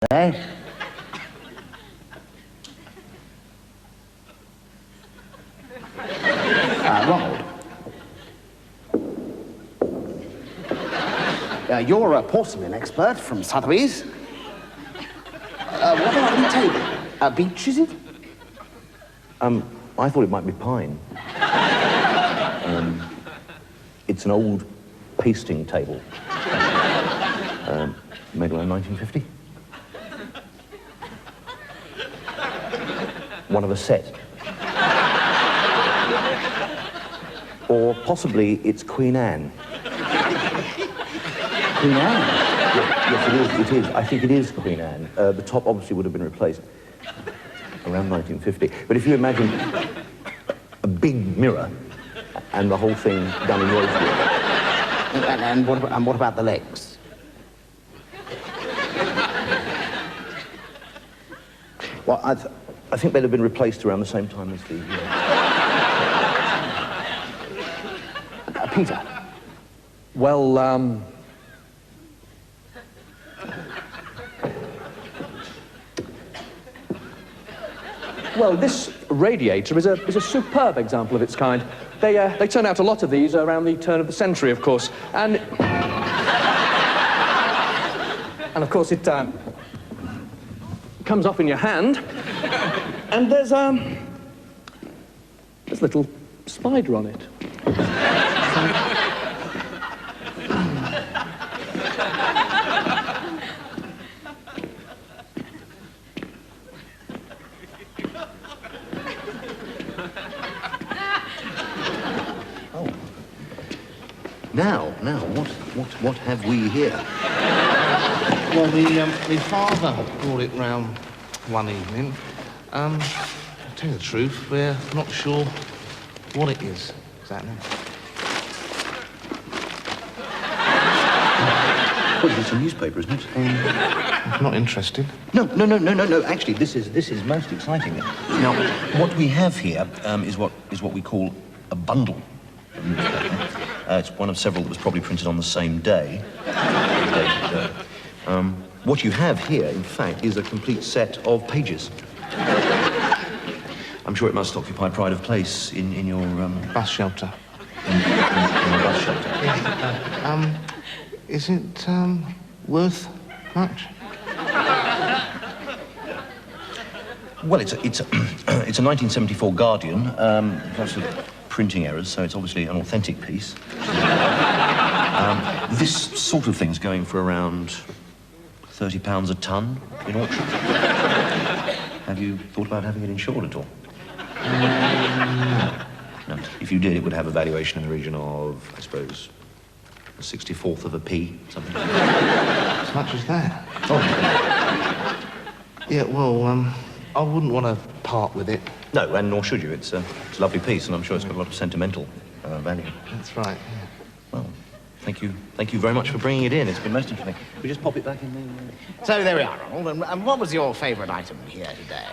Eh? Ronald. You're a porcelain expert from Sotheby's. What about the table? Beech, is it? I thought it might be pine. It's an old pasting table. Made around 1950. One of a set. Or possibly it's Queen Anne. Queen Anne? Yes, it is. I think it is Queen Anne. The top obviously would have been replaced around 1950. But if you imagine a big mirror and the whole thing done in rosewood. And what about the legs? Well, I think they'd have been replaced around the same time as the... Peter? Well, well, this Radiator is a superb example of its kind. They turn out a lot of these around the turn of the century, of course, and of course it comes off in your hand, and there's a little spider on it. Now, what have we here? Well, my father brought it round one evening. To tell you the truth, we're not sure what it is exactly. Well, it's a newspaper, isn't it? I'm not interested. No. Actually, this is most exciting. Now, what we have here is what we call a bundle. It's one of several that was probably printed on the same day. What you have here, in fact, is a complete set of pages. I'm sure it must occupy pride of place in your... Bus shelter. In the bus shelter. Is it, worth much? Well, it's a 1974 Guardian. Lots of printing errors, so it's obviously an authentic piece. This sort of thing's going for around £30 a ton in auction. Have you thought about having it insured at all? No. If you did, it would have a valuation in the region of, I suppose, a 64th of a p, something like that. As much as that? Oh. Yeah, well, I wouldn't want to part with it. No, and nor should you. It's a lovely piece, and I'm sure it's got a lot of sentimental value. That's right, yeah. Well, thank you very much for bringing it in. It's been most interesting. We just pop it back in there. So there we are, Ronald. And what was your favourite item here today?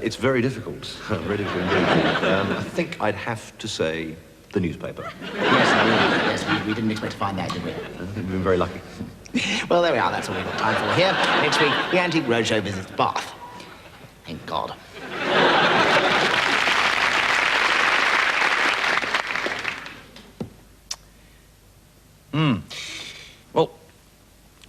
It's very difficult. Very difficult indeed. I think I'd have to say the newspaper. Yes, we didn't expect to find that, did we? I think we've been very lucky. Well, there we are. That's all we've got time for here. Next week, the Antique Roadshow visits Bath. Thank God. Well,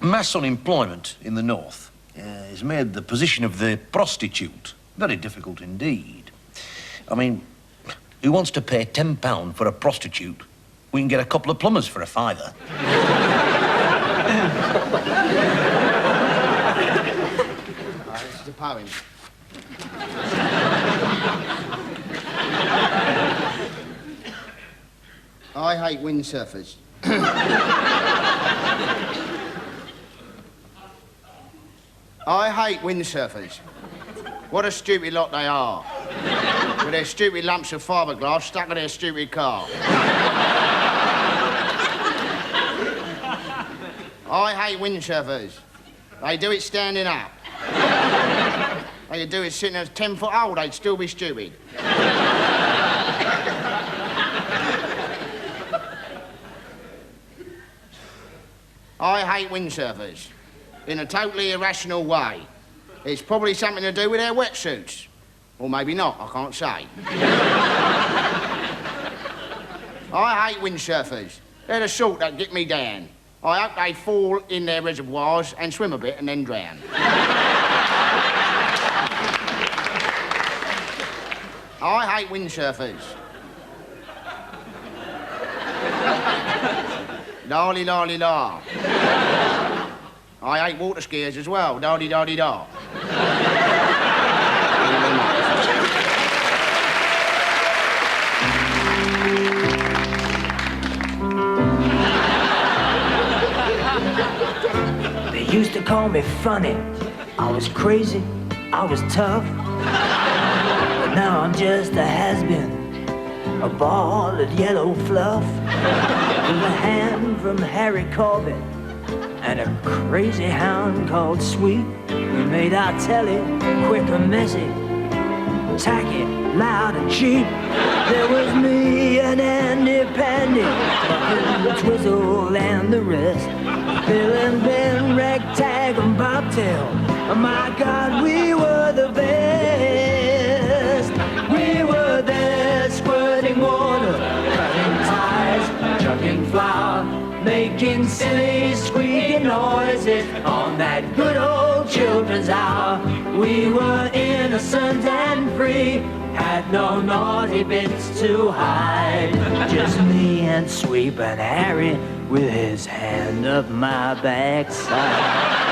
mass unemployment in the north has made the position of the prostitute very difficult indeed. I mean, who wants to pay £10 for a prostitute? We can get a couple of plumbers for a fiver. This is a poem. I hate windsurfers. I hate windsurfers. What a stupid lot they are. With their stupid lumps of fiberglass stuck in their stupid car. I hate windsurfers. They do it standing up. They could do it sitting as 10 foot old, they'd still be stupid. I hate windsurfers. in a totally irrational way. It's probably something to do with their wetsuits. Or maybe not, I can't say. I hate windsurfers. They're the sort that get me down. I hope they fall in their reservoirs and swim a bit and then drown. I hate windsurfers. La-li-la-li-la. I hate water skiers as well. Da-di-da-di-da. They used to call me funny. I was crazy. I was tough. But now I'm just a has-been. A ball of yellow fluff. With a hand from Harry Corbett. And a crazy hound called Sweet. We made our telly quick and messy. Tacky, loud and cheap. There was me and Andy Pandy. Bucket, Twizzle and the rest. Bill and Ben, Ragtag and Bobtail. Oh my God, we were the best. We were there squirting water, cutting ties, chucking flour, making silly squeaking noises on that good old children's hour. We were innocent and free, had no naughty bits to hide. Just me and Sweep and Harry with his hand up my backside.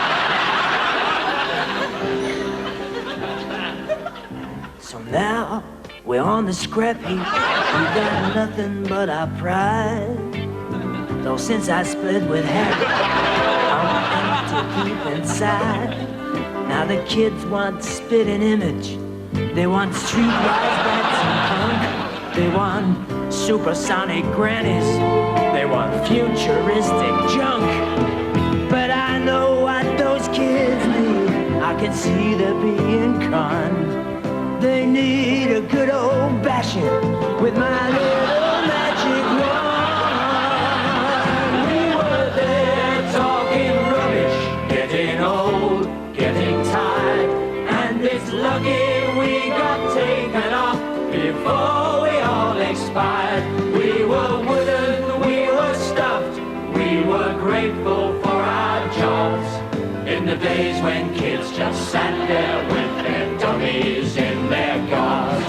So now we're on the scrap heap. We got nothing but our pride. Though since I split with Harry, I'm to keep inside. Now the kids want spitting image. They want streetwise bats and punk. They want supersonic grannies. They want futuristic junk. But I know what those kids need. I can see they're being conned. They need a good old bashing with my little magic wand. We were there talking rubbish, getting old, getting tired, and it's lucky we got taken off before we all expired. We were wooden, we were stuffed, we were grateful for our jobs. In the days when kids just sat there with their dummies in their gobs.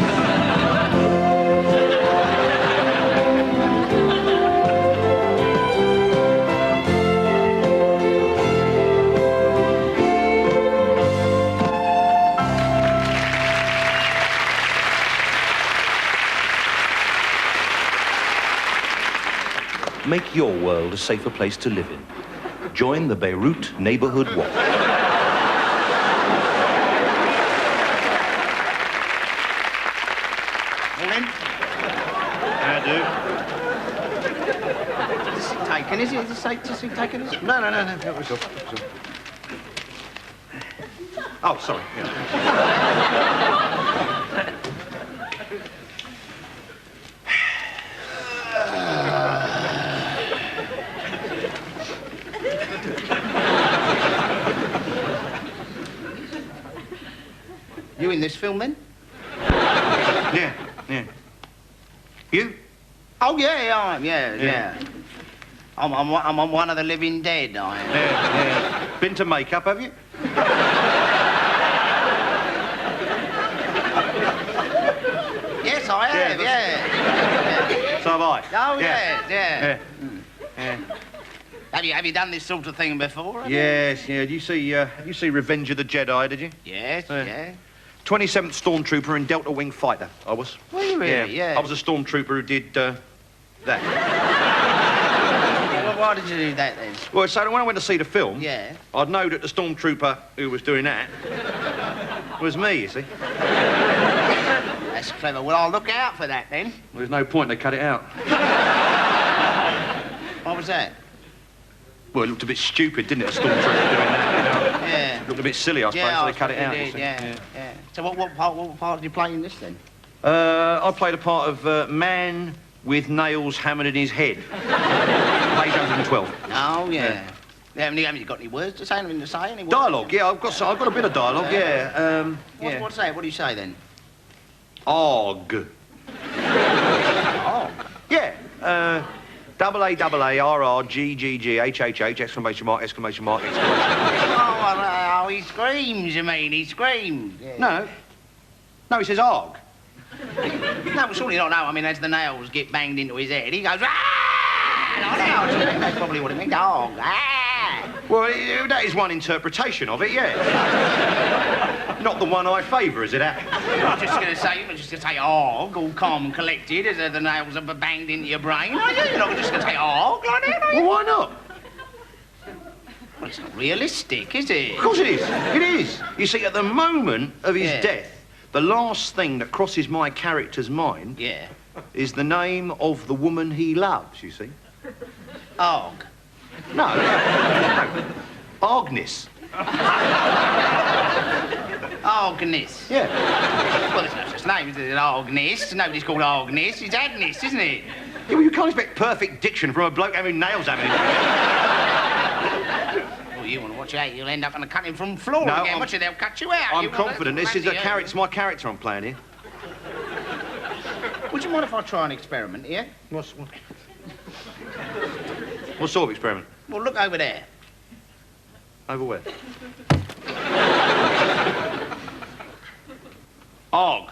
Make your world a safer place to live in. Join the Beirut Neighborhood Watch. Morning. How do? Is he taken, is it? Is he taken? No. Help yourself. Oh, sorry. Yeah. You in this film, then? Yeah. You? Oh, yeah, I am, yeah. I'm one of the living dead, I am. Yeah. Been to makeup, have you? Yes, I have, yeah. So have I. Oh, yeah. Yeah. Have you done this sort of thing before? Yes. Did you see Revenge of the Jedi, did you? Yes, yeah. 27th Stormtrooper and Delta Wing Fighter, I was. Were you really? Yeah. I was a Stormtrooper who did, that. Well, why did you do that, then? Well, so when I went to see the film, Yeah. I'd know that the Stormtrooper who was doing that was me, you see. That's clever. Well, I'll look out for that, then. Well, there's no point, they cut it out. What was that? Well, it looked a bit stupid, didn't it, the Stormtrooper doing that, you know? Yeah. It looked a bit silly, I suppose, so they cut it out. Did, you see. yeah. So what part did you play in this, then? I played a part of man with nails hammered in his head. Page 112. Oh, yeah. Haven't you got any words to say? Anything to say? Any words? Dialogue, yeah, I've got a bit of dialogue, yeah. What's that? What do you say then? Arg. Oh. Yeah, AARRGGGHHH, exclamation mark, exclamation mark, exclamation mark. Oh, he screams, you mean? He screams. Yeah. No, he says arg. No, surely not. No, I mean, as the nails get banged into his head, he goes, ah! No, that's probably what it means. Dog. Ah! Well, that is one interpretation of it, yeah. Not the one I favour, is it, Al? I'm just going to say, arg, all calm and collected, as the nails are banged into your brain. Are you? You're not just going to say arg like that, are you? Well, why not? Well, it's not realistic, is it? Of course it is. It is. You see, at the moment of his death, the last thing that crosses my character's mind is the name of the woman he loves, you see. Arg. No. Agnes. Agnes. Yeah. Well, there's no such name, is there? Agnes. Nobody's called Agnes. It's Agnes, isn't it? Yeah, well, you can't expect perfect diction from a bloke having nails having it. Well, you want to watch out, you'll end up on the cutting from floor No, again. Watch it, they'll cut you out. I'm confident. This is it's my character I'm playing here. Would you mind if I try an experiment here? What sort of experiment? Well, look over there. Over where? Arg.